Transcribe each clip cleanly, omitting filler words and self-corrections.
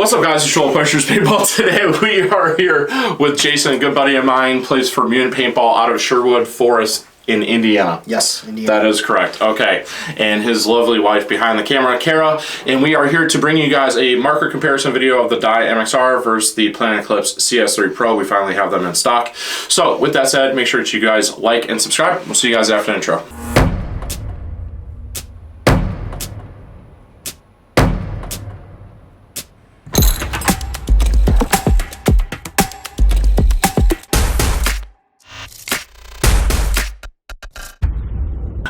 What's up, guys? It's Joel Pushers Paintball. Today we are here with Jason, a good buddy of mine, plays for Munich Paintball out of Sherwood Forest in Indiana. Yes, Indiana. That is correct. Okay. And his lovely wife behind the camera, Kara. And we are here to bring you guys a marker comparison video of the Dye MXR versus the Planet Eclipse CS3 Pro. We finally have them in stock. So with that said, make sure that you guys like and subscribe. We'll see you guys after the intro.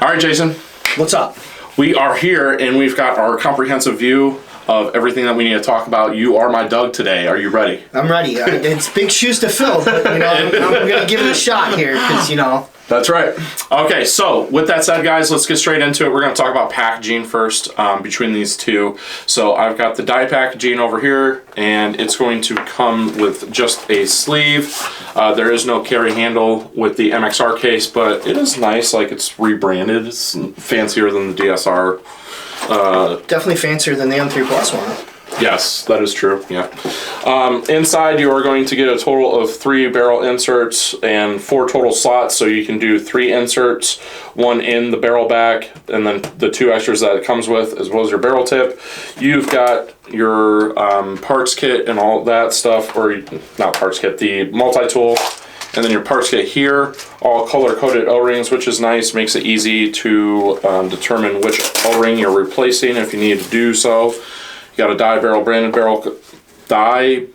All right, Jason. What's up? We are here and we've got our comprehensive view of everything that we need to talk about. You are my Doug today. Are you ready? I'm ready. It's big shoes to fill, but you know, I'm going to give it a shot here because, you know. That's right. Okay, so with that said, guys, let's get straight into it. We're going to talk about packaging first between these two. So I've got the Dye packaging over here, and it's going to come with just a sleeve. There is no carry handle with the MXR case, but it is nice. Like, it's rebranded. It's fancier than the DSR. Definitely fancier than the M3 Plus one. Yes, that is true, yeah. Inside, you are going to get a total of 3 barrel inserts and 4 total slots, so you can do 3 inserts, 1 in the barrel back, and then the 2 extras that it comes with, as well as your barrel tip. You've got your parts kit and all that stuff, or not parts kit, the multi-tool, and then your parts kit here, all color-coded O-rings, which is nice, makes it easy to determine which O-ring you're replacing if you need to do so. You got a Dye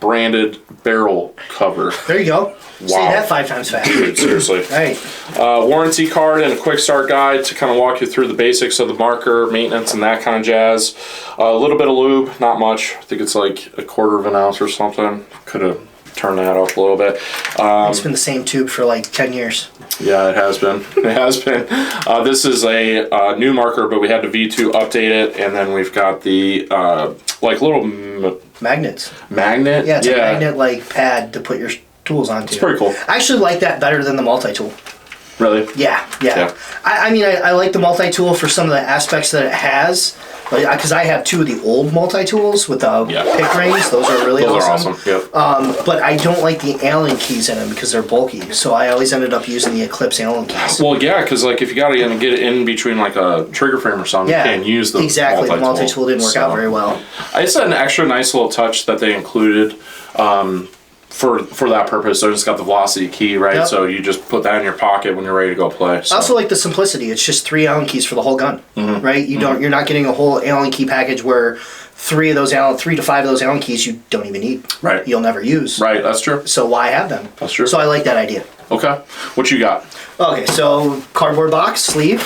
branded barrel cover. There you go. Wow. Say that 5 times fast. Dude, seriously. Right. Warranty card and a quick start guide to kind of walk you through the basics of the marker, maintenance, and that kind of jazz. A little bit of lube, not much. I think it's like 1/4 of an ounce or something. Could have turned that up a little bit. It's been the same tube for like 10 years. Yeah, it has been. It has been. This is a new marker, but we had to V2 update it, and then we've got the like little magnets. Magnet? Yeah, it's a magnet like pad to put your tools onto. It's pretty cool. I actually like that better than the multi-tool. Really? Yeah. I mean, I like the multi-tool for some of the aspects that it has, because I have 2 of the old multi-tools with the pick rings. Those are really awesome. Yep. But I don't like the Allen keys in them because they're bulky. So I always ended up using the Eclipse Allen keys. Well, yeah, because like if you got to get it in between like a trigger frame or something, you can't use the exactly. The multi-tool didn't work out very well. It's an extra nice little touch that they included. For that purpose, so it's got the velocity key, right? Yep. So you just put that in your pocket when you're ready to go play. So. I also like the simplicity. It's just 3 Allen keys for the whole gun, right? You're not getting a whole Allen key package where 3 to 5 of those Allen keys you don't even need. Right. You'll never use. Right. That's true. So why have them? That's true. So I like that idea. Okay. What you got? Okay, so cardboard box, sleeve,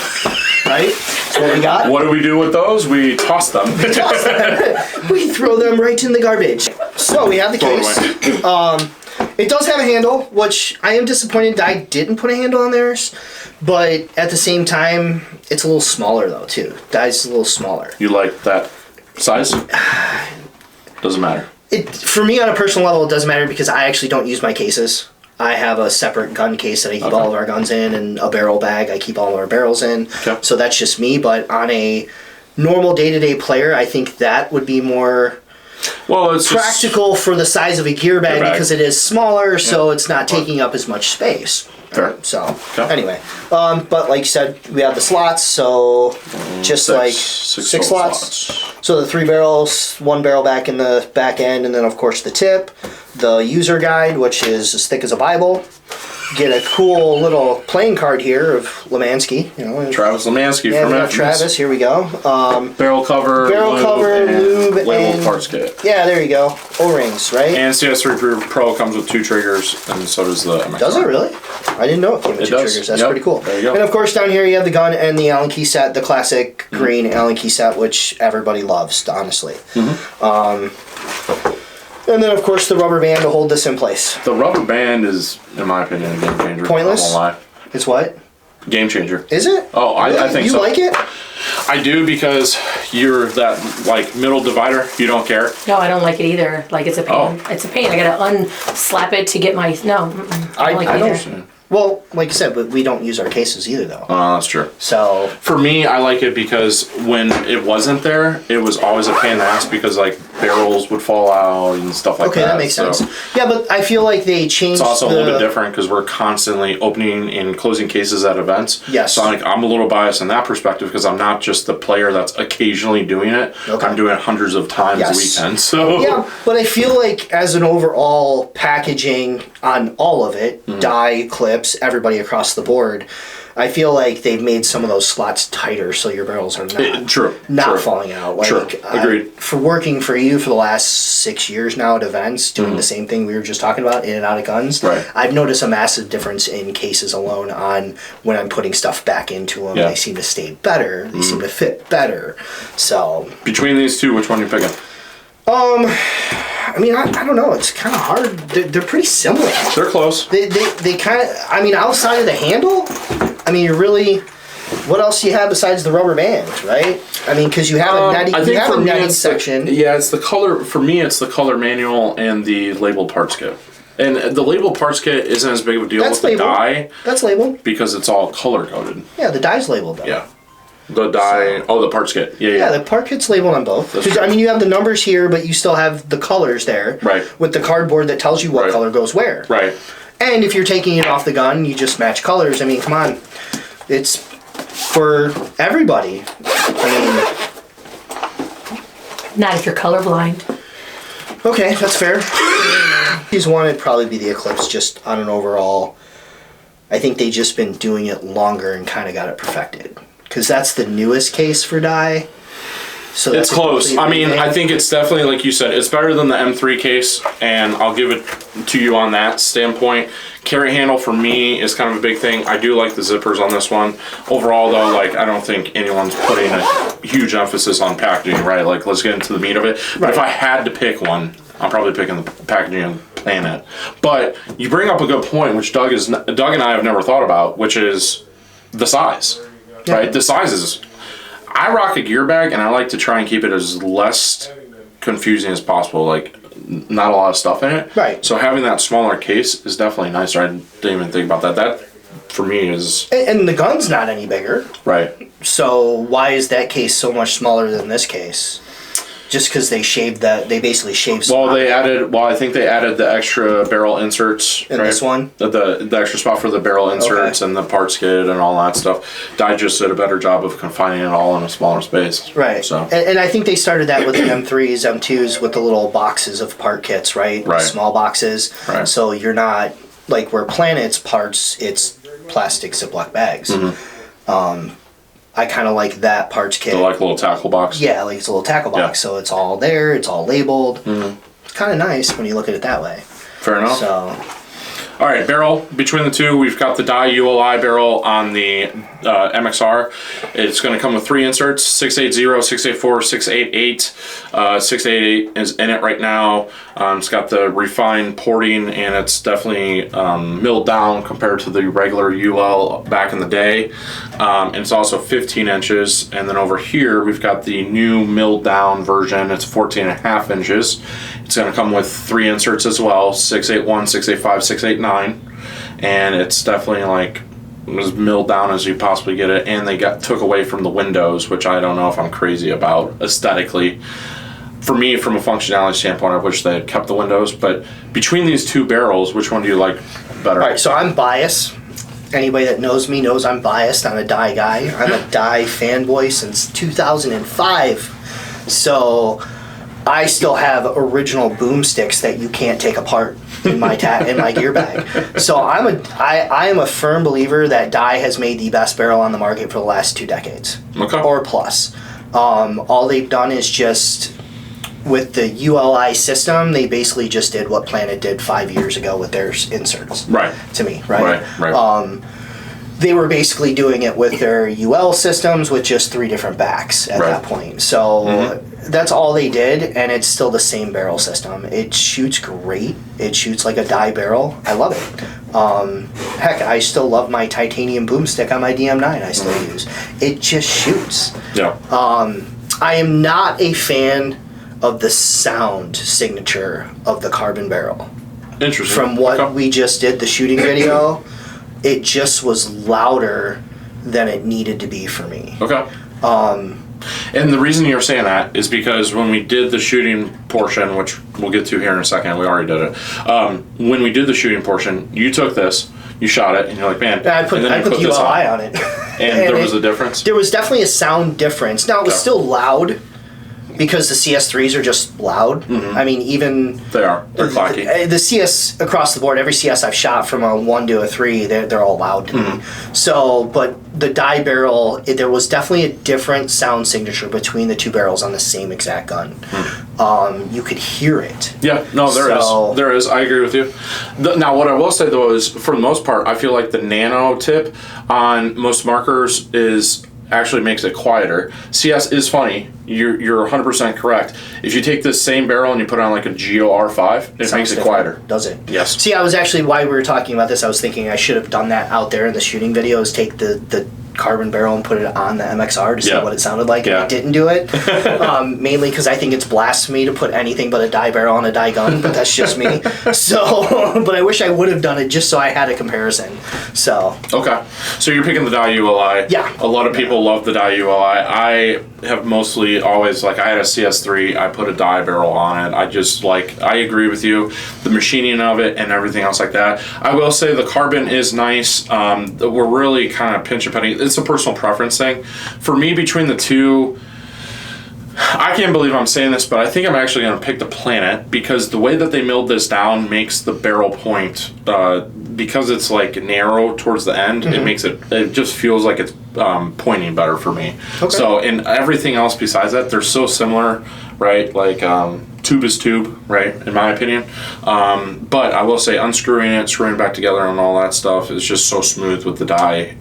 right? That's what we got. What do we do with those? We toss them. We throw them right in the garbage. So we have the case. It does have a handle, which I am disappointed Dye didn't put a handle on theirs, but at the same time, it's a little smaller though too. Dye's a little smaller. You like that size? Doesn't matter. For me on a personal level, it doesn't matter because I actually don't use my cases. I have a separate gun case that I keep all of our guns in, and a barrel bag I keep all of our barrels in. Okay. So that's just me, but on a normal day-to-day player, I think that would be more it's practical for the size of a gear bag because it is smaller, so it's not taking up as much space. Fair. So, anyway. But like you said, we have the slots, so just six slots. So the 3 barrels, 1 barrel back in the back end, and then of course the tip. The user guide, which is as thick as a Bible. Get a cool little playing card here of Lemansky. Travis Lemansky from Travis, here we go. Barrel cover, lube, and parts kit. Yeah, there you go. O-rings, right? And CS3 Pro comes with 2 triggers, and so does the MXR. Does it really? I didn't know it came with 2 triggers. That's pretty cool. There you go. And of course, down here you have the gun and the Allen key set, the classic green Allen key set, which everybody loves, honestly. And then, of course, the rubber band to hold this in place. The rubber band is, in my opinion, a game changer. Pointless? I won't lie. It's what? Game changer. Is it? Oh, really? I think so. You like it? I do because you're that, like, middle divider. You don't care. No, I don't like it either. Like, it's a pain. It's a pain. I gotta unslap it to get my... No, I don't like it either. Well, like I said, but we don't use our cases either, though. Oh, that's true. So for me, I like it because when it wasn't there, it was always a pain in the ass because, like, barrels would fall out and stuff like that. Okay, that makes sense. Yeah, but I feel like they changed. It's also a little bit different because we're constantly opening and closing cases at events. Yes. So I'm a little biased in that perspective because I'm not just the player that's occasionally doing it. Okay. I'm doing it hundreds of times a weekend. So yeah, but I feel like as an overall packaging on all of it, Dye, Eclipse, everybody across the board, I feel like they've made some of those slots tighter so your barrels are not falling out. Like, true. Agreed. For working for you for the last 6 years now at events, doing the same thing we were just talking about, in and out of guns, right. I've noticed a massive difference in cases alone on when I'm putting stuff back into them. Yeah. They seem to stay better. They seem to fit better. So between these two, which one are you picking? I mean, I don't know. It's kind of hard. They're pretty similar. They're close. They kind of, I mean, outside of the handle, I mean, you're really, what else do you have besides the rubber band, right? I mean, because you have a netting section. It's the color, for me, it's the color manual and the labeled parts kit. And the labeled parts kit isn't as big of a deal with the dye. That's labeled. Because it's all color coded. Yeah, the dye's labeled though. Yeah. The dye, the parts kit. Yeah, the part kit's labeled on both. I mean, you have the numbers here, but you still have the colors there. Right. With the cardboard that tells you what color goes where. Right. And if you're taking it off the gun, you just match colors. I mean, come on. It's for everybody. I mean... Not if you're colorblind. Okay, that's fair. These one would probably be the Eclipse, just on an overall... I think they just been doing it longer and kind of got it perfected. Because that's the newest case for dye. So it's close. I mean, I think it's definitely, like you said, it's better than the M3 case, and I'll give it to you on that standpoint. Carry handle for me is kind of a big thing. I do like the zippers on this one. Overall, though, like, I don't think anyone's putting a huge emphasis on packaging, right? Like, let's get into the meat of it. But if I had to pick one, I'm probably picking the packaging of Planet. But you bring up a good point, which Doug and I have never thought about, which is the size, right? The size is... I rock a gear bag, and I like to try and keep it as less confusing as possible. Like, not a lot of stuff in it. Right. So having that smaller case is definitely nicer. I didn't even think about that. That, for me, is... And the gun's not any bigger. Right. So why is that case so much smaller than this case? Just because they shaved that, they basically shaved. I think they added the extra barrel inserts in this one. The extra spot for the barrel inserts and the parts kit and all that stuff. Dye just did a better job of confining it all in a smaller space. Right. So, and I think they started that with the M3s, M2s, with the little boxes of part kits, right? Right. Small boxes. Right. So you're not like where Planet's parts. It's plastic Ziploc bags. Mm-hmm. I kind of like that parts kit. So like a little tackle box? Yeah, like it's a little tackle box. So it's all there, it's all labeled. Mm-hmm. It's kind of nice when you look at it that way. Fair enough. So, all right, barrel. Between the two, we've got the Dye ULI barrel on the MXR. It's going to come with 3 inserts, 680, 684, 688. 688 is in it right now. It's got the refined porting, and it's definitely milled down compared to the regular UL back in the day. And it's also 15 inches. And then over here, we've got the new milled down version. It's 14.5 inches. It's going to come with 3 inserts as well, 681, 685, 689. And it's definitely like as milled down as you possibly get it. And they took away from the windows, which I don't know if I'm crazy about aesthetically. For me, from a functionality standpoint, I wish they had kept the windows. But between these two barrels, which one do you like better? All right, so I'm biased. Anybody that knows me knows I'm biased. I'm a Dye guy. I'm a Dye fanboy since 2005. So I still have original boomsticks that you can't take apart in my in my gear bag. So I am a firm believer that Dye has made the best barrel on the market for the last 2 decades. Okay. Or plus. All they've done is just, with the ULI system, they basically just did what Planet did 5 years ago with their inserts. Right. To me, right? Right. They were basically doing it with their UL systems with just 3 different backs at that point. So that's all they did, and it's still the same barrel system. It shoots great. It shoots like a Dye barrel. I love it. Heck, I still love my titanium boomstick on my DM9 I still use. It just shoots. Yeah. I am not a fan of the sound signature of the carbon barrel. Interesting. From what we just did, the shooting video, it just was louder than it needed to be for me. Okay. And the reason you're saying that is because when we did the shooting portion, which we'll get to here in a second, we already did it. When we did the shooting portion, you took this, you shot it, and you're like, man. I put the ULI on it. And there was a difference? There was definitely a sound difference. Now, it was still loud, because the CS3s are just loud. Mm-hmm. I mean, even... They're clacky. The CS across the board, every CS I've shot from a 1 to a 3, they're all loud to me. So, but the Dye barrel, there was definitely a different sound signature between the two barrels on the same exact gun. You could hear it. Yeah, no, there is. I agree with you. Now, what I will say, though, is for the most part, I feel like the nano tip on most markers actually makes it quieter. CS is funny. You're 100% correct. If you take this same barrel and you put it on like a GOR5, it makes it quieter. Does it? Yes. See, I was actually, while we were talking about this, I was thinking I should have done that out there in the shooting videos, take the carbon barrel and put it on the MXR to see what it sounded like, and I didn't do it. Mainly because I think it's blasphemy to put anything but a Dye barrel on a Dye gun, but that's just me. So, but I wish I would have done it just so I had a comparison. So. Okay. So you're picking the Dye ULI. Yeah. A lot of people love the Dye ULI. I have mostly always, like, I had a CS3, I put a Dye barrel on it. I agree with you. The machining of it and everything else like that. I will say the carbon is nice. We're really kind of pinch and penny. It's a personal preference thing. For me, between the two, I can't believe I'm saying this, but I think I'm actually going to pick the Planet, because the way that they milled this down makes the barrel point, because it's like narrow towards the end, it just feels like it's pointing better for me. Okay. So, and everything else besides that, they're so similar, right? Like, tube is tube, right, in my opinion. But I will say unscrewing it, screwing it back together and all that stuff is just so smooth with the Dye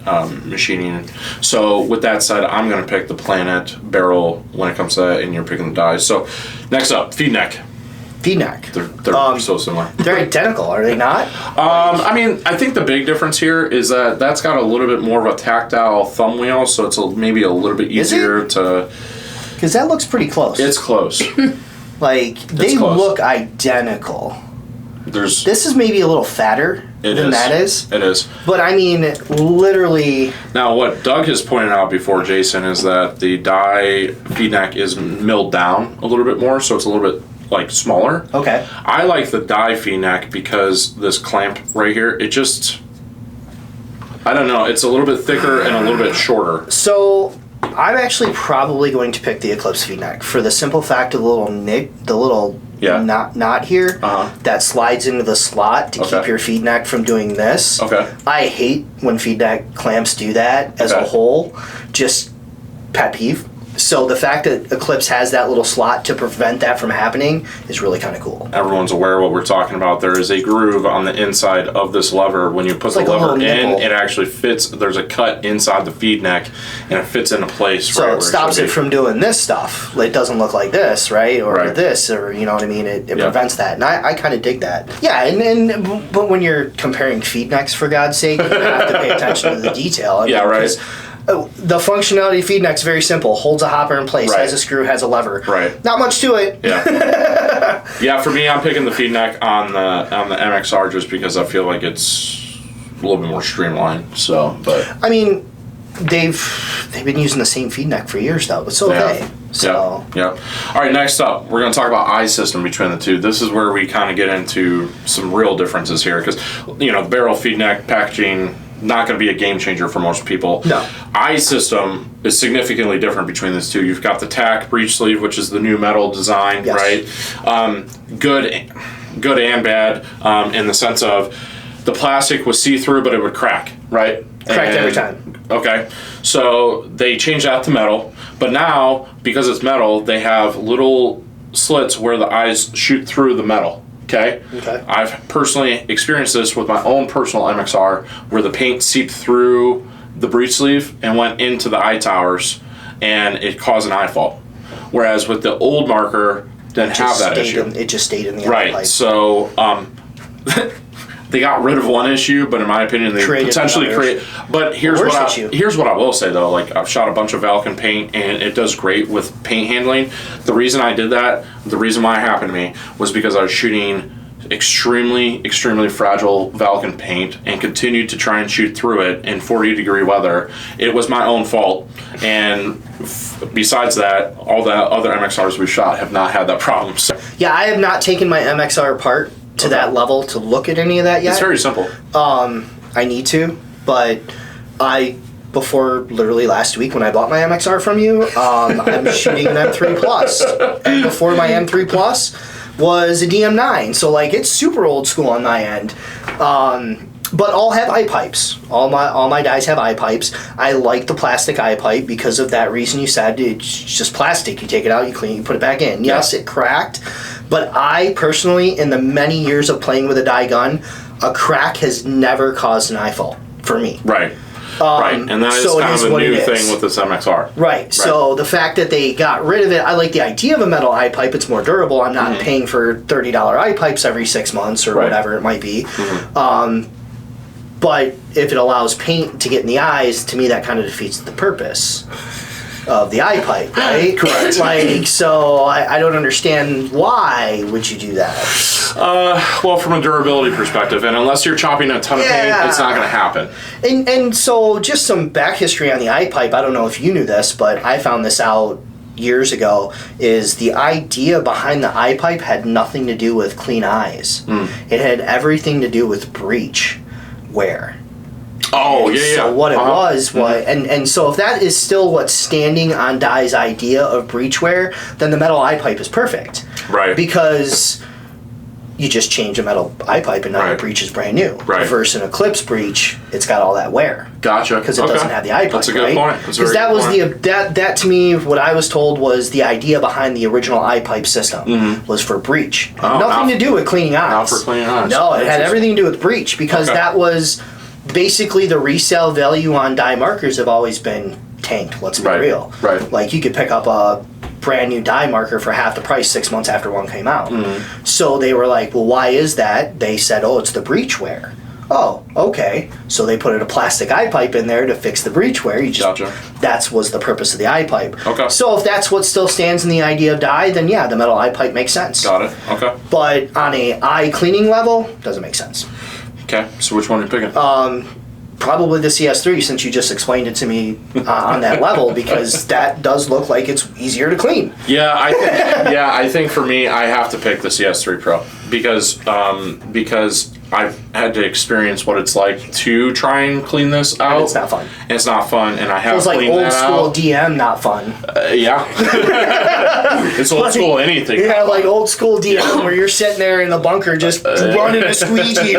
machining. So with that said, I'm going to pick the Planet barrel when it comes to that, and you're picking the Dye. So next up, feed neck. Feed neck. They're so similar. They're identical, are they not? I mean, I think the big difference here is that that's got a little bit more of a tactile thumb wheel, so it's maybe a little bit easier to... Because that looks pretty close. It's close. They look identical. This is maybe a little fatter than that is. It is. But I mean, literally... Now, what Doug has pointed out before, Jason, is that the Dye feed neck is milled down a little bit more, so it's a little bit smaller. Okay. I like the Dye feed neck because this clamp right here, it just... I don't know, it's a little bit thicker and a little bit shorter. So... I'm actually probably going to pick the Eclipse feed neck for the simple fact of the little knot here that slides into the slot to keep your feed neck from doing this. Okay. I hate when feed neck clamps do that as a whole. Just pet peeve. So the fact that Eclipse has that little slot to prevent that from happening is really kind of cool. Everyone's aware of what we're talking about. There is a groove on the inside of this lever. When you put the lever in, it actually fits. There's a cut inside the feed neck, and it fits into place. So it stops it from doing this stuff. It doesn't look like this, right? Or this, or you know what I mean? It prevents that. And I kind of dig that. Yeah, but when you're comparing feed necks, for God's sake, you have to pay attention to the detail. I mean, right. The functionality of feed neck's very simple. Holds a hopper in place, has a screw, has a lever. Right. Not much to it. Yeah. Yeah, for me, I'm picking the feed neck on the MXR just because I feel like it's a little bit more streamlined. So, but I mean, they've been using the same feed neck for years though, but it's okay. So yeah. All right, next up, we're going to talk about eye system between the two. This is where we kind of get into some real differences here, because the barrel, feed neck, packaging, not going to be a game changer for most people. No. Eye system is significantly different between these two. You've got the tack breech sleeve, which is the new metal design, right? Good and bad in the sense of the plastic was see-through, but it would crack, right? Cracked every time. Okay. So they changed that to metal, but now, because it's metal, they have little slits where the eyes shoot through the metal. Okay. I've personally experienced this with my own personal MXR, where the paint seeped through the breech sleeve and went into the eye towers, and it caused an eye fault. Whereas with the old marker, didn't have that issue. It just stayed in the right. Light. So they got rid of one issue, but in my opinion, they potentially create. But here's what I will say though. Like, I've shot a bunch of Valken paint, and it does great with paint handling. The reason I did that, the reason why it happened to me, was because I was shooting extremely, extremely fragile Valken paint and continued to try and shoot through it in 40-degree weather, it was my own fault. And besides that, all the other MXRs we shot have not had that problem. So, Yeah, I have not taken my MXR apart to that level to look at any of that yet. it's very simple. I need to, but before literally last week when I bought my MXR from you, I'm shooting an M3 Plus. And before my M3 Plus was a DM9, so like it's super old school on my end. But all have eye pipes. All my dyes have eye pipes. I like the plastic eye pipe because of that reason you said. It's just plastic. You take it out, you clean it, you put it back in. Yes, it cracked, but I personally, in the many years of playing with a dye gun, a crack has never caused an eye fault for me. Right. Right, and that is so it kind is of a what new it is. thing with this MXR. Right. So the fact that they got rid of it, I like the idea of a metal eye pipe. It's more durable. I'm not paying for $30 eye pipes every 6 months or whatever it might be. But if it allows paint to get in the eyes, to me that kind of defeats the purpose of the eye pipe, right? Correct. Like, so I don't understand why would you do that? Well, from a durability perspective, and unless you're chopping a ton of paint, it's not going to happen. And so just some back history on the eye pipe. I don't know if you knew this, but I found this out years ago, is the idea behind the eye pipe had nothing to do with clean eyes. It had everything to do with breach wear. Oh, yeah. So what it was, and so if that is still what's standing on Dye's idea of breach wear, then the metal eye pipe is perfect. Right. Because you just change a metal eye pipe and now your breach is brand new. Right. Versus an Eclipse breach, it's got all that wear. Gotcha. Because it doesn't have the eye pipe. That's a good point. Because that was that to me, what I was told was the idea behind the original eye pipe system was for breach. Had nothing to do with cleaning eyes. Not for cleaning eyes. No, it had everything to do with breach because that was basically the resale value on dye markers have always been tanked. Let's be real. Right. Like you could pick up a brand new dye marker for half the price 6 months after one came out. So they were like, well, why is that? They said, oh, it's the breach wear. Oh, okay. So they put a plastic eye pipe in there to fix the breach wear. That was the purpose of the eye pipe. Okay. So if that's what still stands in the idea of dye, then yeah, the metal eye pipe makes sense. Got it. Okay. But on a eye cleaning level, doesn't make sense. Okay. So which one are you picking? Probably the CS3, since you just explained it to me on that level, because that does look like it's easier to clean. Yeah, I think for me, I have to pick the CS3 Pro because I've had to experience what it's like to try and clean this out. And it's not fun. And it's not fun, and I have Feels like cleaned old that school out. DM, not fun. Yeah. It's old school anything. Yeah, like old school DM where you're sitting there in the bunker just running a squeegee.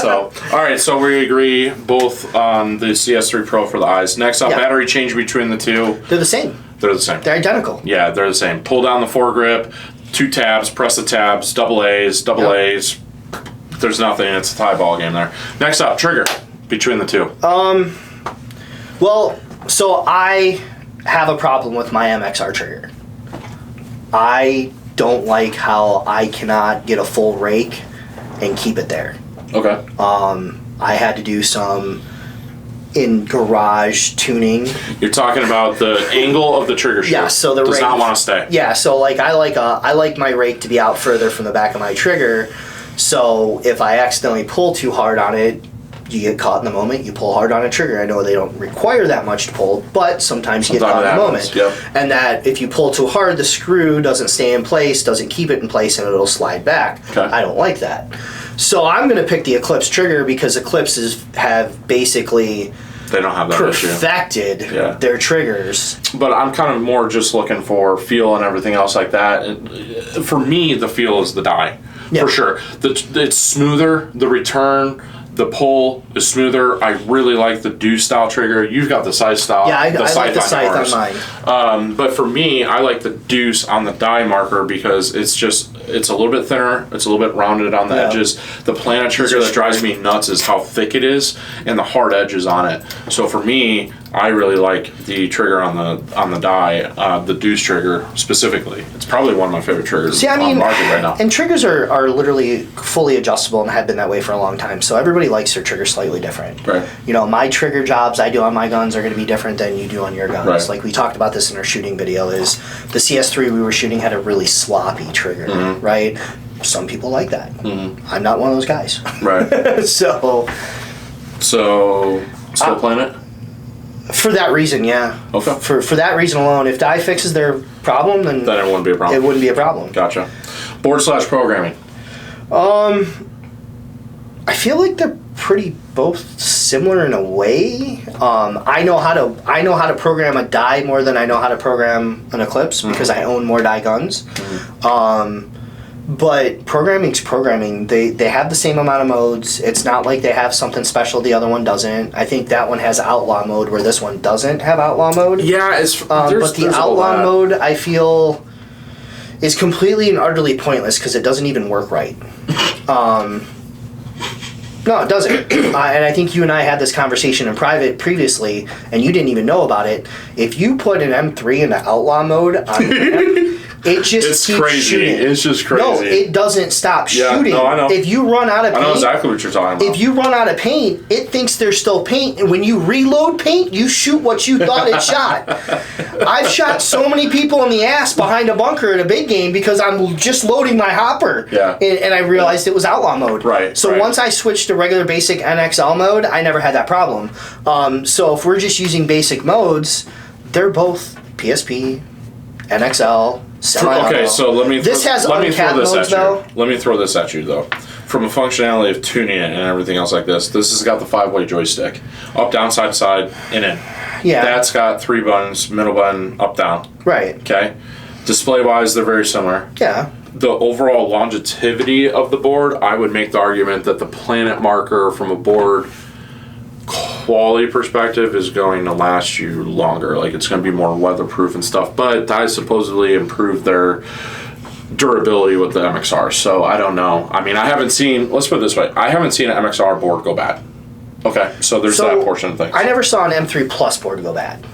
So, all right, so we agree both on the CS3 Pro for the eyes. Next up, battery change between the two. They're the same. They're the same. They're identical. Yeah, they're the same. Pull down the foregrip, 2 tabs, press the tabs, double A's. There's nothing. It's a tie ball game there. Next up, trigger between the two. Well, so I have a problem with my MXR trigger. I don't like how I cannot get a full rake and keep it there. Okay. I had to do some in garage tuning. You're talking about the angle of the trigger shoe. Yeah, so the does rake not want to stay. Yeah, so like I like my rake to be out further from the back of my trigger. So if I accidentally pull too hard on it, you get caught in the moment. You pull hard on a trigger. I know they don't require that much to pull, but sometimes you get caught in the moment. Yep. And that if you pull too hard, the screw doesn't stay in place, doesn't keep it in place, and it'll slide back. Okay. I don't like that. So I'm going to pick the Eclipse trigger because Eclipses have basically They don't have that issue. perfected their triggers. But I'm kind of more just looking for feel and everything else like that. For me, the feel is the dye. Yeah. For sure. It's smoother, the return, the pull is smoother. I really like the Deuce style trigger. You've got the Scythe style. Yeah, I like the Scythe on mine. But for me, I like the Deuce on the dye marker because it's a little bit thinner. It's a little bit rounded on the edges. The Planet trigger that drives me nuts is how thick it is and the hard edges on it. So for me, I really like the trigger on the dye, the Deuce trigger specifically. It's probably one of my favorite triggers on the market right now. And triggers are literally fully adjustable and have been that way for a long time. So everybody likes their trigger slightly different. Right. You know, my trigger jobs I do on my guns are going to be different than you do on your guns. Right. Like we talked about this in our shooting video. Is the CS3 we were shooting had a really sloppy trigger, right? some people like that. I'm not one of those guys. Right. So still Planet? For that reason, yeah. Okay. For that reason alone, if Dye fixes their problem, then it wouldn't be a problem. It wouldn't be a problem. Gotcha. Board/programming. I feel like they're pretty both similar in a way. I know how to program a Dye more than I know how to program an Eclipse because I own more Dye guns. But programming's programming. They have the same amount of modes. It's not like they have something special the other one doesn't. I think that one has outlaw mode where this one doesn't have outlaw mode. Yeah, but the outlaw mode I feel is completely and utterly pointless because it doesn't even work right. No, it doesn't. And I think you and I had this conversation in private previously, and you didn't even know about it. If you put an M3 into outlaw mode on the it just keeps crazy. shooting. It's just crazy. No, it doesn't stop shooting. No, I know. If you run out of paint, I know exactly what you're talking about. if you run out of paint, it thinks there's still paint, and when you reload paint, you shoot what you thought it shot. I've shot so many people in the ass behind a bunker in a big game because I'm just loading my hopper. Yeah. And I realized it was outlaw mode. Right. So once I switched to regular basic NXL mode, I never had that problem. So if we're just using basic modes, they're both PSP, NXL, semi-auto. Okay, so let me throw this at though. you. Let me throw this at you though. From a functionality of tuning it and everything else like this has got the 5-way joystick, up, down, side to side, in. Yeah. That's got 3 buttons, middle button, up, down. Right. Okay. Display wise, they're very similar. Yeah. The overall longevity of the board, I would make the argument that the Planet marker from a board quality perspective is going to last you longer. Like, it's going to be more weatherproof and stuff. But Dye supposedly improved their durability with the MXR. So I don't know. I mean, I haven't seen, let's put it this way, I haven't seen an MXR board go bad. Okay, so there's that portion of things. I never saw an M3 Plus board go bad.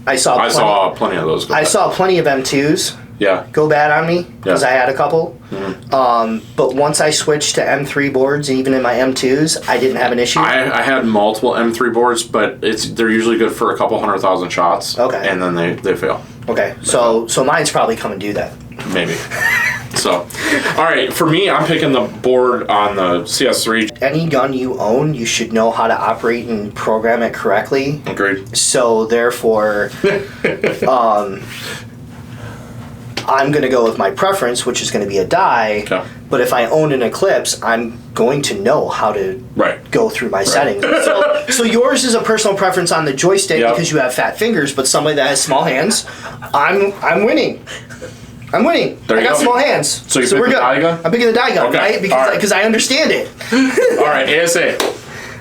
I saw plenty of those go bad. I saw plenty of M2s go bad on me because I had a couple. But once I switched to M3 boards, even in my M2s, I didn't have an issue. I had multiple M3 boards, but they're usually good for a couple 100,000 shots. Okay. And then they fail. Okay, so mine's probably coming due then. Maybe. So, all right, for me, I'm picking the board on the CS3. Any gun you own, you should know how to operate and program it correctly. Agreed. So therefore, I'm going to go with my preference, which is going to be a Dye. Okay. But if I own an Eclipse, I'm going to know how to go through my settings. So yours is a personal preference on the joystick because you have fat fingers, but somebody that has small hands, I'm winning. I got small hands. So we're good. Dye gun? I'm picking the Dye gun, right? Because I understand it. All right, ASA.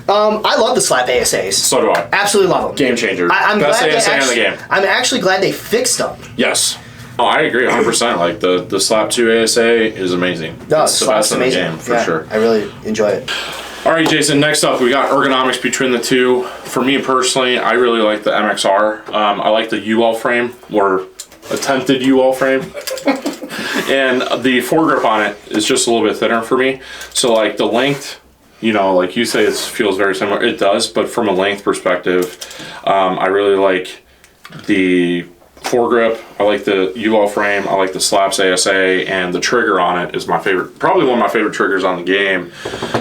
I love the slap ASAs. So do I. Absolutely love them. Game changer. I'm Best glad ASA in the game. I'm actually glad they fixed them. Yes. Oh, I agree 100%. Like, the Slap 2 ASA is amazing. No, it's the best in the game, for sure. I really enjoy it. All right, Jason, next up, we got ergonomics between the two. For me personally, I really like the MXR. I like the UL frame, or attempted UL frame. And the foregrip on it is just a little bit thinner for me. So, like, the length, you know, like you say, it feels very similar. It does, but from a length perspective, I really like the foregrip. I like the UL frame. I like the Slaps ASA, and the trigger on it is my favorite, probably one of my favorite triggers on the game.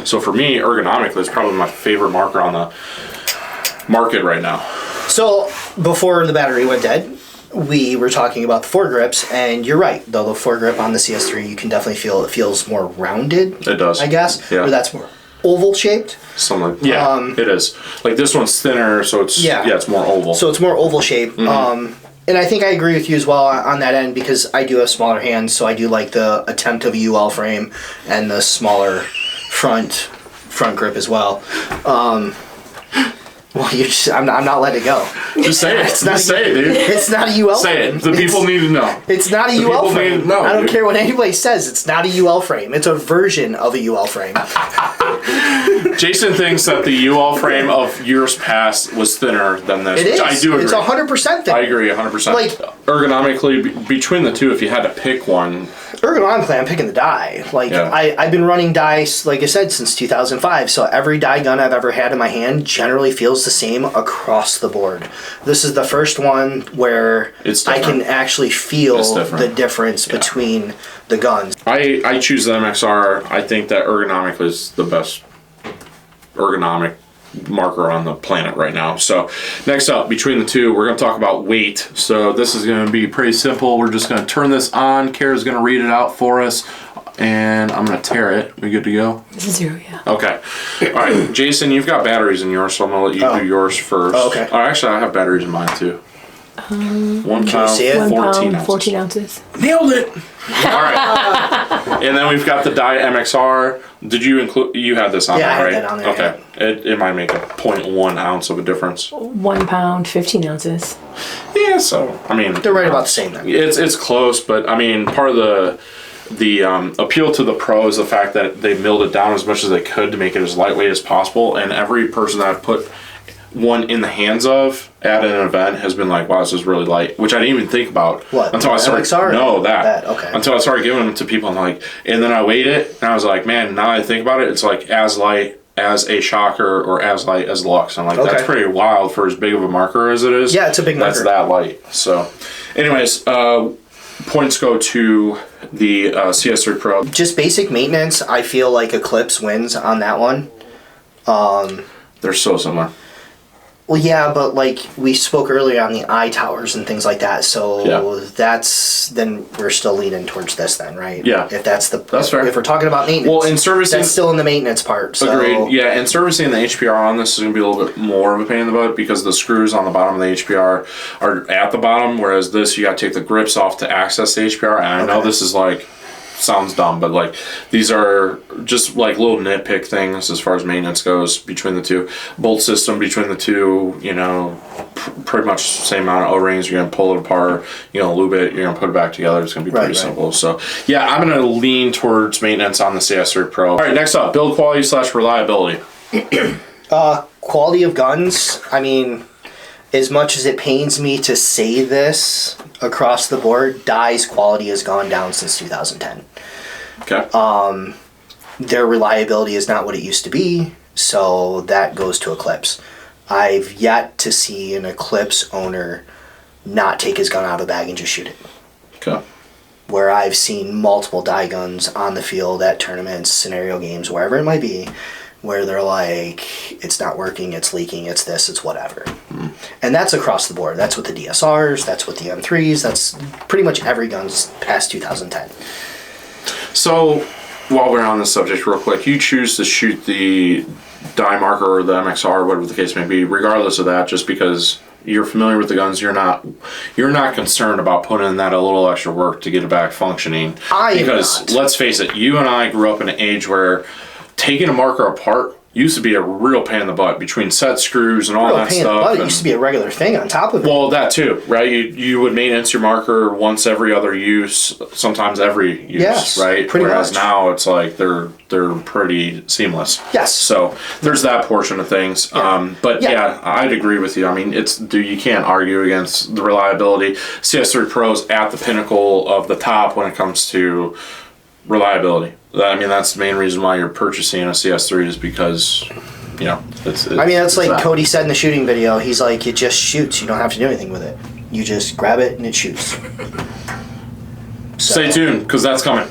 So for me, ergonomically, it's probably my favorite marker on the market right now. So before the battery went dead, we were talking about the foregrips, and you're right. Though the foregrip on the CS3, you can definitely feel it feels more rounded. It does, I guess. Yeah. Or that's more oval shaped. Something. Yeah, it is. Like this one's thinner, so it's it's more oval. So it's more oval shaped. And I think I agree with you as well on that end because I do have smaller hands, so I do like the attempt of a UL frame and the smaller front grip as well. Well, I'm not letting it go. Just say it. Say it, dude. It's not a UL say frame. Say it. The people need to know. It's not a UL frame. I don't care what anybody says. It's not a UL frame. It's a version of a UL frame. Jason thinks that the UL frame of years past was thinner than this. It is. I do agree. It's 100% thinner. I agree 100%. Like, ergonomically, between the two, if you had to pick one, Ergonomically, I'm picking the die. Like, Yeah. I've been running dice, like I said, since 2005, so every die gun I've ever had in my hand generally feels the same across the board. This is the first one where I can actually feel the difference between the guns. I choose the MXR. I think that Ergonomic is the best ergonomic marker on the planet right now. So next up, between the two, we're going to talk about weight. So this is going to be pretty simple. We're just going to turn this on. Kara's going to read it out for us, and I'm going to tear it. We good to go? 0, yeah. Okay. All right, Jason, you've got batteries in yours, so I'm going to let you do yours first. Oh, okay. Oh, actually, I have batteries in mine too. 1 pound, see it? 14 1 pound, ounces. 14 ounces. Nailed it. All right. And then we've got the Dye MXR. Did you include? You had this on Yeah, there, I right? had that on there, Okay. It might make a 0.1 ounce of a difference. 1 pound, 15 ounces. Yeah. So I mean, They're right about the same then. it's close, but I mean, part of the appeal to the Pro is the fact that they milled it down as much as they could to make it as lightweight as possible. And every person that I've put one in the hands of at an event has been like, wow, this is really light, which I didn't even think about. What, until I started MXR? no that Okay. until I started giving them to people. I'm like, and then I weighed it and I was like, man, now that I think about it, it's like as light as a shocker or as light as Lux. I'm like, that's pretty wild for as big of a marker as it is. Yeah, it's a big marker. That's that light. So anyways, points go to the CS3 Pro. Just basic maintenance, I feel like Eclipse wins on that one. They're so similar. Well, yeah, but like we spoke earlier on the eye towers and things like that, so then we're still leaning towards this then, right? Yeah. If that's fair. If we're talking about maintenance. Well, in servicing, that's still in the maintenance part. So. Agreed. Yeah, and servicing the HPR on this is going to be a little bit more of a pain in the butt because the screws on the bottom of the HPR are at the bottom, whereas this, you got to take the grips off to access the HPR. And I know this is like, sounds dumb, but like these are just like little nitpick things as far as maintenance goes between the two. Bolt system between the two, you know, pretty much same amount of O-rings. You're going to pull it apart, you're going to lube it, you're going to put it back together. It's going to be pretty simple. So yeah, I'm going to lean towards maintenance on the CS3 Pro. All right, next up, build quality / reliability. Quality of guns, I mean, as much as it pains me to say this across the board, Dye's quality has gone down since 2010. Okay. Their reliability is not what it used to be, so that goes to Eclipse. I've yet to see an Eclipse owner not take his gun out of the bag and just shoot it. Okay. Where I've seen multiple Dye guns on the field at tournaments, scenario games, wherever it might be, where they're like, it's not working, it's leaking, it's this, it's whatever. And that's across the board. That's with the DSRs, that's with the M3s, that's pretty much every gun's past 2010. So, while we're on this subject real quick, you choose to shoot the Dye marker or the MXR, whatever the case may be, regardless of that, just because you're familiar with the guns, you're not concerned about putting in that a little extra work to get it back functioning. Because let's face it, you and I grew up in an age where taking a marker apart used to be a real pain in the butt between set screws and all that stuff. It used to be a regular thing on top of it. Well, that too, right? You would maintenance your marker once every other use, sometimes every use, yes, right? Pretty Whereas much. now it's like they're pretty seamless. Yes. So there's that portion of things. Yeah. But yeah, I'd agree with you. I mean, you can't argue against the reliability. CS3 Pro's at the pinnacle of the top when it comes to reliability. I mean, that's the main reason why you're purchasing a CS3 is because, you know, it's I mean, it's like that. Cody said in the shooting video. He's like, it just shoots. You don't have to do anything with it. You just grab it and it shoots. Stay tuned, because that's coming.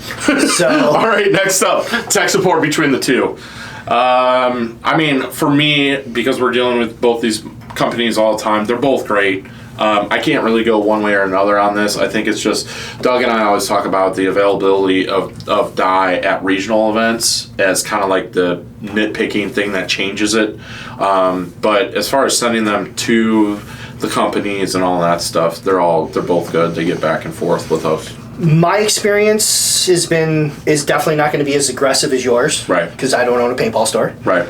All right, next up, tech support between the two. I mean, for me, because we're dealing with both these companies all the time, they're both great. I can't really go one way or another on this. I think it's just, Doug and I always talk about the availability of Dye at regional events as kind of like the nitpicking thing that changes it. But as far as sending them to the companies and all that stuff, they're both good. They get back and forth with us. My experience is definitely not going to be as aggressive as yours. Right. Because I don't own a paintball store. Right.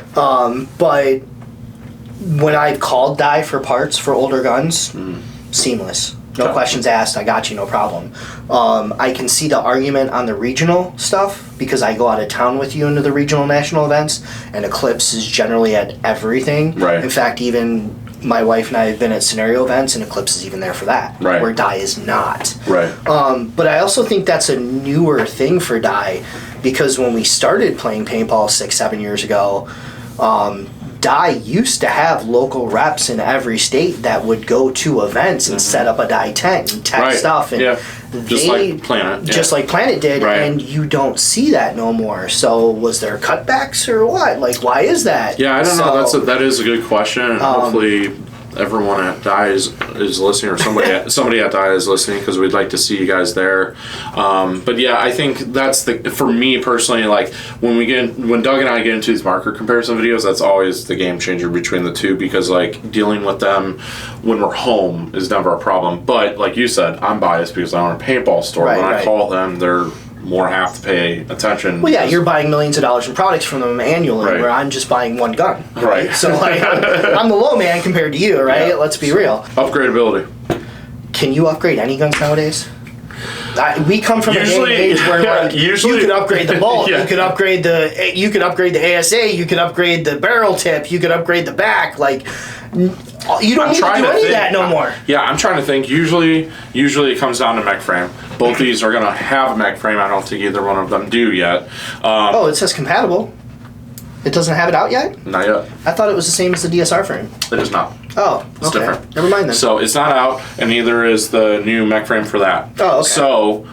But when I've called Dye for parts for older guns, seamless. No questions asked. I got you, no problem. I can see the argument on the regional stuff because I go out of town with you into the regional national events, and Eclipse is generally at everything. Right. In fact, even my wife and I have been at scenario events, and Eclipse is even there for that, Right. where Dye is not. Right. But I also think that's a newer thing for Dye, because when we started playing paintball 6-7 years ago, Dye used to have local reps in every state that would go to events and set up a Dye tent and tech Right. stuff. And Yeah. Just like Planet. Just like Planet did, Right. and you don't see that no more. So was there cutbacks or what? Like, why is that? Yeah, I don't know. That is a good question, and hopefully everyone at Dye is listening, or somebody at Dye is listening, because we'd like to see you guys there. But yeah, I think that's for me personally, like when Doug and I get into these marker comparison videos, that's always the game changer between the two, because like dealing with them when we're home is never a problem. But like you said, I'm biased because I own a paintball store. Right, when I right. call them, they're more have to pay attention. Well, yeah, you're buying millions of dollars in products from them annually, Right. where I'm just buying one gun. Right. So like, I'm the low man compared to you, right? Yeah. Let's be real. Upgradeability. Can you upgrade any guns nowadays? We come from Usually- a age where like, usually- you could upgrade the bolt, Yeah. you could upgrade the ASA, you could upgrade the barrel tip, you could upgrade the back. Like, you don't need to do any of that no more. Yeah, I'm trying to think. Usually it comes down to mech frame. Both these are gonna have a mech frame. I don't think either one of them do yet. Oh, it says compatible. It doesn't have it out yet? Not yet. I thought it was the same as the DSR frame. It is not. Oh, It's okay. different. Never mind then. So it's not out, and neither is the new mech frame for that. Oh, okay. So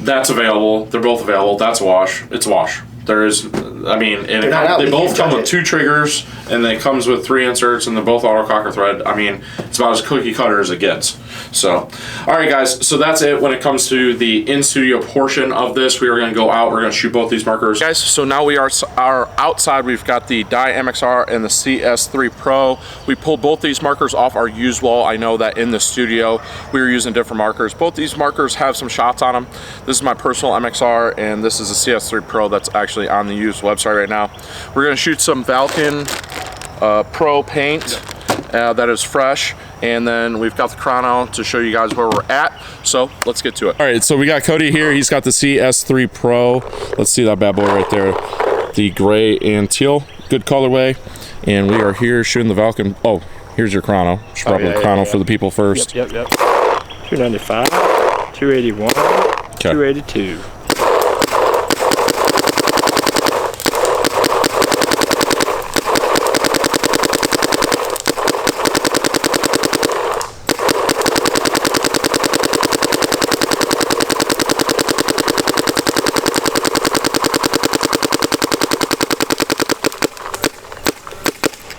that's available. They're both available. That's a wash. It's a wash. There is, I mean, and They're not out, they we both can't come touch with it. 2 triggers, and they comes with 3 inserts, and they're both autococker thread. I mean, it's about as cookie cutter as it gets. So, all right, guys. So that's it when it comes to the in-studio portion of this. We are going to go out. We're going to shoot both these markers, guys. So now we are outside. We've got the Dye MXR and the CS3 Pro. We pulled both these markers off our used wall. I know that in the studio we were using different markers. Both these markers have some shots on them. This is my personal MXR, and this is a CS3 Pro that's actually on the used website right now. We're going to shoot some Vulcan Pro paint that is fresh, and then we've got the chrono to show you guys where we're at. So let's get to it. All right, so we got Cody here. He's got the CS3 Pro. Let's see that bad boy right there, the gray and teal, good colorway. And we are here shooting the Vulcan. Oh, here's your chrono. Should probably chrono for the people first. Yep. 295, 281, 282.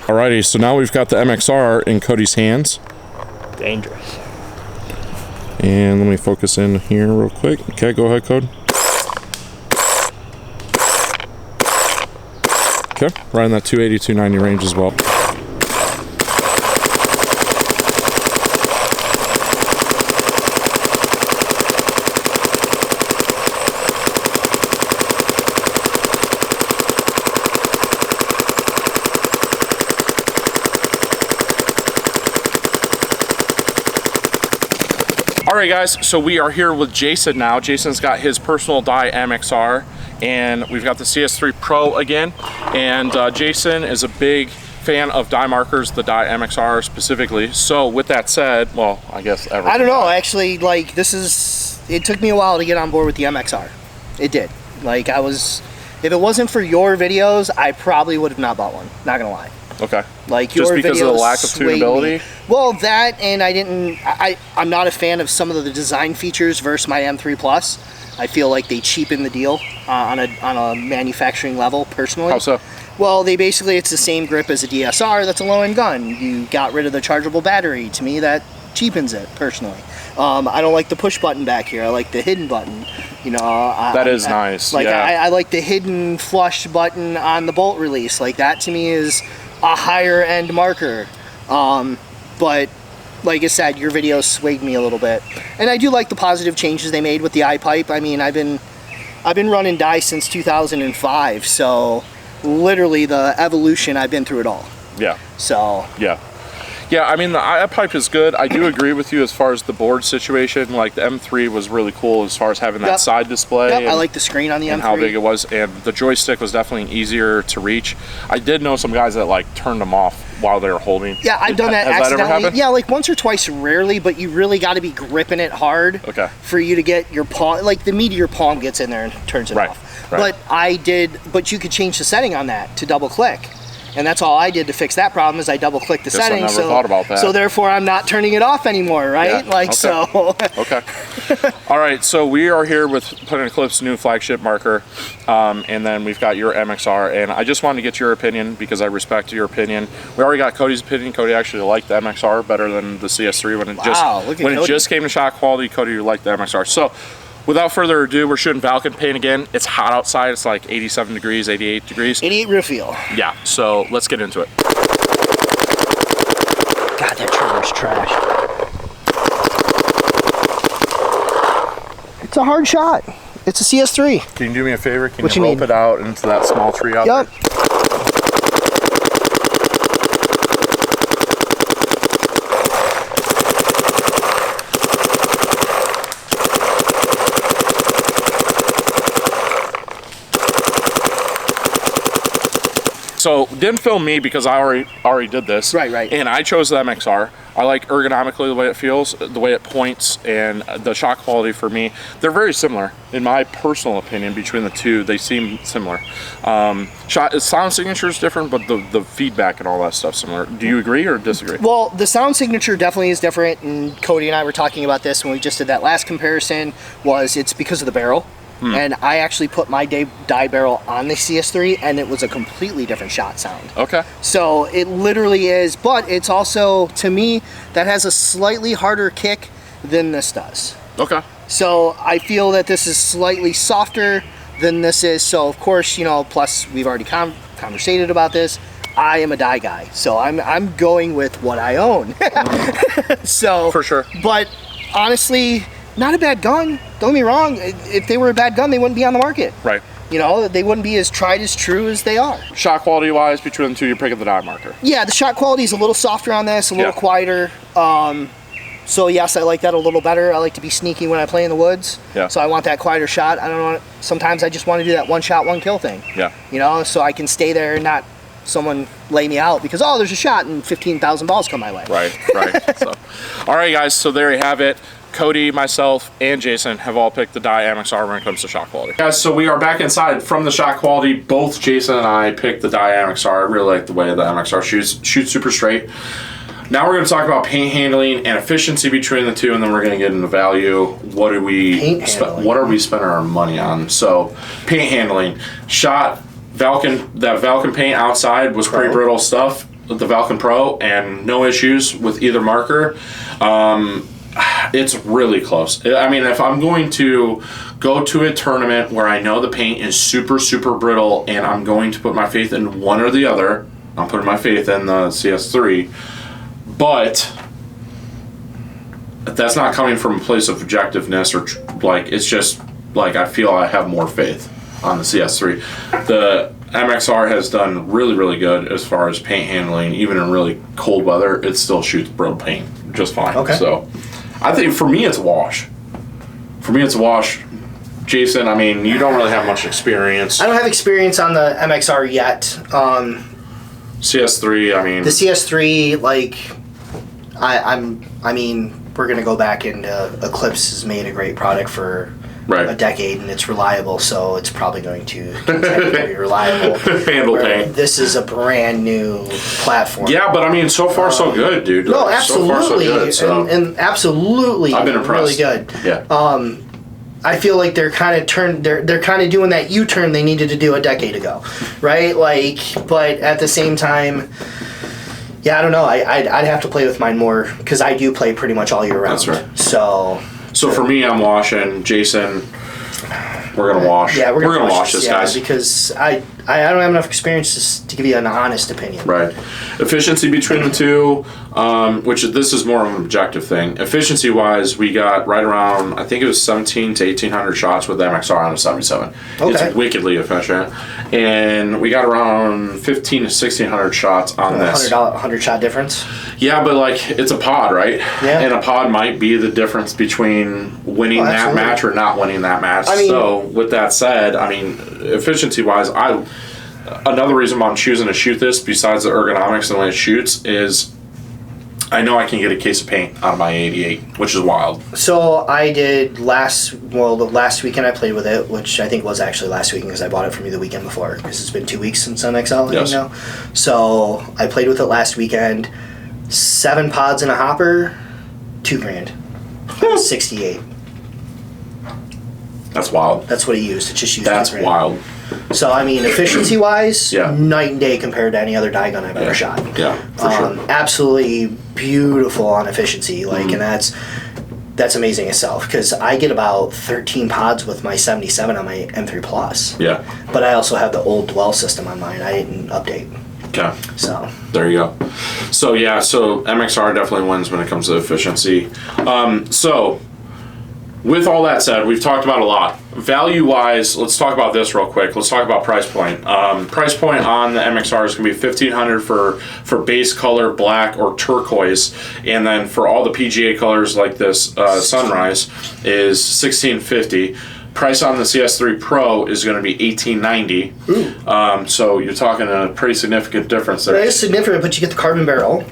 Alrighty, so now we've got the MXR in Cody's hands. Dangerous. And let me focus in here real quick. Okay, go ahead, Code. Okay, right in that 280, 290 range as well. Alright guys, so we are here with Jason now. Jason's got his personal Dye MXR, and we've got the CS3 Pro again. And Jason is a big fan of dye markers, the Dye MXR specifically. So with that said, well, I guess everything. I don't know, actually, like, it took me a while to get on board with the MXR. It did. Like, if it wasn't for your videos, I probably would have not bought one, not gonna lie. Okay. Like, your just because of the videos lack of swayed tunability? me. Well, that, and I'm not a fan of some of the design features versus my M3 Plus. I feel like they cheapen the deal on a manufacturing level, personally. How so? Well, it's the same grip as a DSR. That's a low-end gun. You got rid of the chargeable battery. To me, that cheapens it, personally. I don't like the push button back here. I like the hidden button. You know, that is nice. Like, yeah. I like the hidden flush button on the bolt release. Like, that to me is a higher end marker. But like I said, your videos swayed me a little bit, and I do like the positive changes they made with the eye pipe. I mean, I've been running Dye since 2005, so literally the evolution, I've been through it all. Yeah. So Yeah. Yeah, I mean, the iPipe is good. I do agree with you as far as the board situation. Like, the M3 was really cool as far as having that side display. Yep, I like the screen on the M3. And how big it was. And the joystick was definitely easier to reach. I did know some guys that, like, turned them off while they were holding. Yeah, I've done that accidentally. Has that ever happened? Yeah, like once or twice, rarely, but you really got to be gripping it hard for you to get your palm, like the meat of your palm gets in there and turns it off. Right. But you could change the setting on that to double click. And that's all I did to fix that problem is I double clicked the setting. I never thought about that. So therefore I'm not turning it off anymore, right? Yeah. Like so. Okay. All right, so we are here with Planet Eclipse new flagship marker, and then we've got your MXR, and I just wanted to get your opinion because I respect your opinion. We already got Cody's opinion. Cody actually liked the MXR better than the CS3 when it just came to shot quality. Cody liked the MXR. So without further ado, we're shooting Valken paint again. It's hot outside. It's like 87 degrees, 88 degrees. 88 real feel. Yeah, so let's get into it. God, that trigger's trash. It's a hard shot. It's a CS3. Can you do me a favor? Can What you you rope mean? it out into that small tree out there? So didn't film me because I already did this. Right. And I chose the MXR. I like ergonomically the way it feels, the way it points, and the shot quality for me. They're very similar, in my personal opinion. Between the two, they seem similar. Sound signature is different, but the feedback and all that stuff similar. Do you agree or disagree? Well, the sound signature definitely is different, and Cody and I were talking about this when we just did that last comparison. It's because of the barrel. And I actually put my dye barrel on the CS3 and it was a completely different shot sound. Okay. So it literally is, but it's also, to me, that has a slightly harder kick than this does. Okay. So I feel that this is slightly softer than this is. So of course, plus we've already conversated about this. I am a dye guy, so I'm going with what I own. So for sure. But honestly, not a bad gun. Don't get me wrong. If they were a bad gun, they wouldn't be on the market. Right. They wouldn't be as tried as true as they are. Shot quality wise, between the two, you're picking the dye marker. Yeah, the shot quality is a little softer on this, a little quieter. So yes, I like that a little better. I like to be sneaky when I play in the woods. Yeah. So I want that quieter shot. I don't know. Sometimes I just want to do that one shot, one kill thing. Yeah. So I can stay there and not someone lay me out because there's a shot and 15,000 balls come my way. Right. So, all right, guys. So there you have it. Cody, myself, and Jason have all picked the Dye MXR when it comes to shot quality. Guys, so we are back inside from the shot quality. Both Jason and I picked the Dye MXR. I really like the way the MXR shoots super straight. Now we're going to talk about paint handling and efficiency between the two, and then we're going to get into value. What are we spending our money on? So, paint handling. Shot that Valken paint outside was pretty brittle stuff with the Valken Pro, and no issues with either marker. It's really close. I mean, if I'm going to go to a tournament where I know the paint is super, super brittle and I'm going to put my faith in one or the other, I'm putting my faith in the CS3. But that's not coming from a place of objectiveness or it's just like I feel I have more faith on the CS3. The MXR has done really, really good as far as paint handling. Even in really cold weather, it still shoots brittle paint just fine. Okay. So I think for me it's a wash. Jason, I mean, you don't really have much experience. I don't have experience on the MXR yet. CS3, I mean, the CS3, I mean, we're gonna go back and Eclipse has made a great product for a decade, and it's reliable, so it's probably going to continue to be reliable. Handle paint. This is a brand new platform. Yeah, but I mean, so far so good, dude. No, absolutely, so far, so good, so. And absolutely, I've been impressed. Really good. Yeah. I feel like they're kind of doing that U-turn they needed to do a decade ago, right? But at the same time, yeah, I don't know. I'd have to play with mine more because I do play pretty much all year round. That's right. So for me, I'm washing. Jason, We're gonna wash. Yeah, we're gonna wash this, guys. because I don't have enough experience to give you an honest opinion. Right. Efficiency between the two, which this is more of an objective thing. Efficiency wise, we got right around, I think it was 17 to 1800 shots with the MXR on a 77. Okay. It's wickedly efficient. And we got around 15 to 1600 shots on this. 100 shot difference. Yeah, but like it's a pod, right? Yeah. And a pod might be the difference between winning that match or not winning that match. I mean, so with that said, I mean, efficiency wise, another reason why I'm choosing to shoot this, besides the ergonomics and the way it shoots, is I know I can get a case of paint out of my 88, which is wild. So I did the last weekend I played with it, which I think was actually last weekend because I bought it from you the weekend before, because it's been 2 weeks since MXL, yes. now. So I played with it last weekend. 7 pods in a hopper, $2,000. 68. That's wild. That's what he used. It just used That's $2,000. wild. So I mean, efficiency-wise, Yeah. night and day compared to any other dye gun I've ever shot. Yeah, for sure. Absolutely beautiful on efficiency, like, and that's amazing itself. Because I get about 13 pods with my 77 on my M3 Plus. Yeah. But I also have the old dwell system on mine. I didn't update. Okay. So there you go. So yeah, so MXR definitely wins when it comes to efficiency. So with all that said, we've talked about a lot. Value-wise, let's talk about this real quick. Let's talk about price point. Price point on the MXR is going to be $1,500 for base color black or turquoise, and then for all the PGA colors like this Sunrise is $1,650. Price on the CS3 Pro is going to be $1,890. So you're talking a pretty significant difference there. it is significant, but you get the carbon barrel.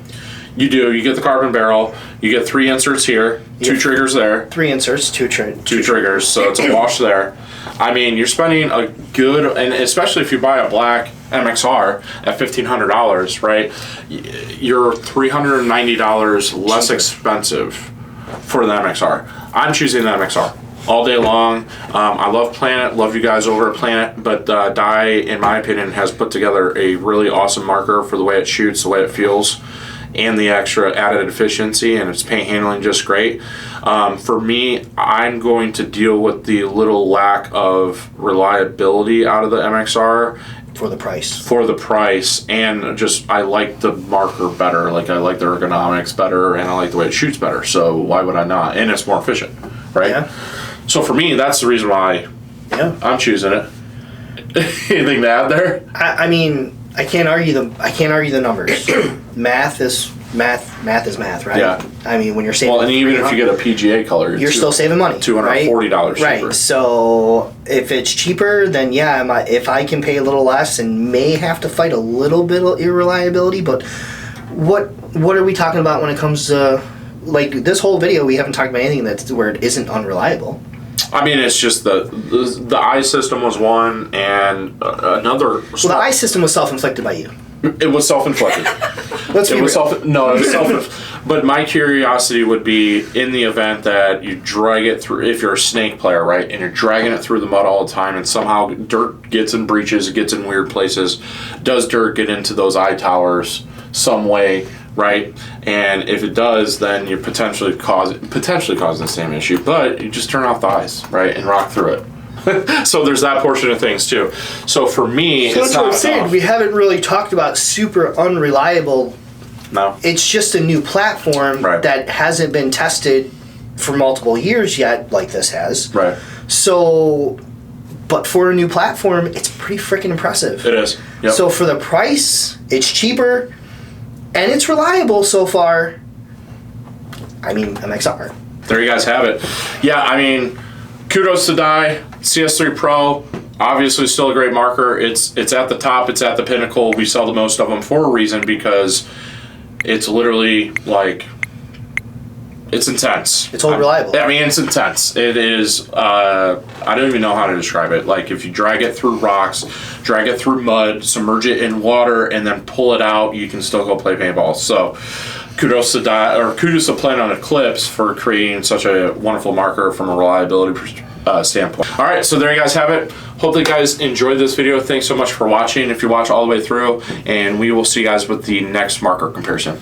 You do. You get the carbon barrel. You get 3 inserts here, 2 triggers there. 3 inserts, 2 triggers, so it's a wash there. I mean, you're spending a good, and especially if you buy a black MXR at $1,500, right? You're $390 less expensive for the MXR. I'm choosing the MXR all day long. I love Planet, love you guys over at Planet, but Dye, in my opinion, has put together a really awesome marker for the way it shoots, the way it feels, and the extra added efficiency, and its paint handling just great. For me, I'm going to deal with the little lack of reliability out of the MXR for the price. For the price, and just I like the marker better. Like I like the ergonomics better, and I like the way it shoots better. So why would I not? And it's more efficient, right? Yeah. So for me, that's the reason why I'm choosing it. Anything to add there? I mean, I can't argue the numbers. Math is math, right? Yeah. I mean, when you're saving, well, and even if you get a PGA color, you're still saving money. $240 cheaper. Right. So if it's cheaper, then yeah, if I can pay a little less and may have to fight a little bit of irreliability, but what are we talking about when it comes to, like, this whole video? We haven't talked about anything that's where it isn't unreliable. I mean, it's just the eye system was one, and another. Well, the eye system was self-inflicted by you. It was self-inflicted. Let's be real. It was self. But my curiosity would be, in the event that you drag it through, if you're a snake player, right, and you're dragging it through the mud all the time, and somehow dirt gets in breaches, it gets in weird places. Does dirt get into those eye towers some way? Right, and if it does, then you're potentially causing the same issue. But you just turn off the eyes, right, and rock through it. So there's that portion of things too. So for me, so it's that's not what I'm saying. enough. We haven't really talked about super unreliable. No, it's just a new platform that hasn't been tested for multiple years yet, like this has. Right. So, but for a new platform, it's pretty freaking impressive. It is. Yep. So for the price, it's cheaper. And it's reliable so far. I mean, MXR. There you guys have it. Yeah, I mean, kudos to Dye. CS3 Pro, obviously still a great marker. It's at the top. It's at the pinnacle. We sell the most of them for a reason, because it's literally like, it's intense. It's all reliable. I mean, it's intense. It is, I don't even know how to describe it. Like, if you drag it through rocks, drag it through mud, submerge it in water, and then pull it out, you can still go play paintball. So kudos to Planet Eclipse for creating such a wonderful marker from a reliability standpoint. All right, so there you guys have it. Hopefully you guys enjoyed this video. Thanks so much for watching, if you watch all the way through, and we will see you guys with the next marker comparison.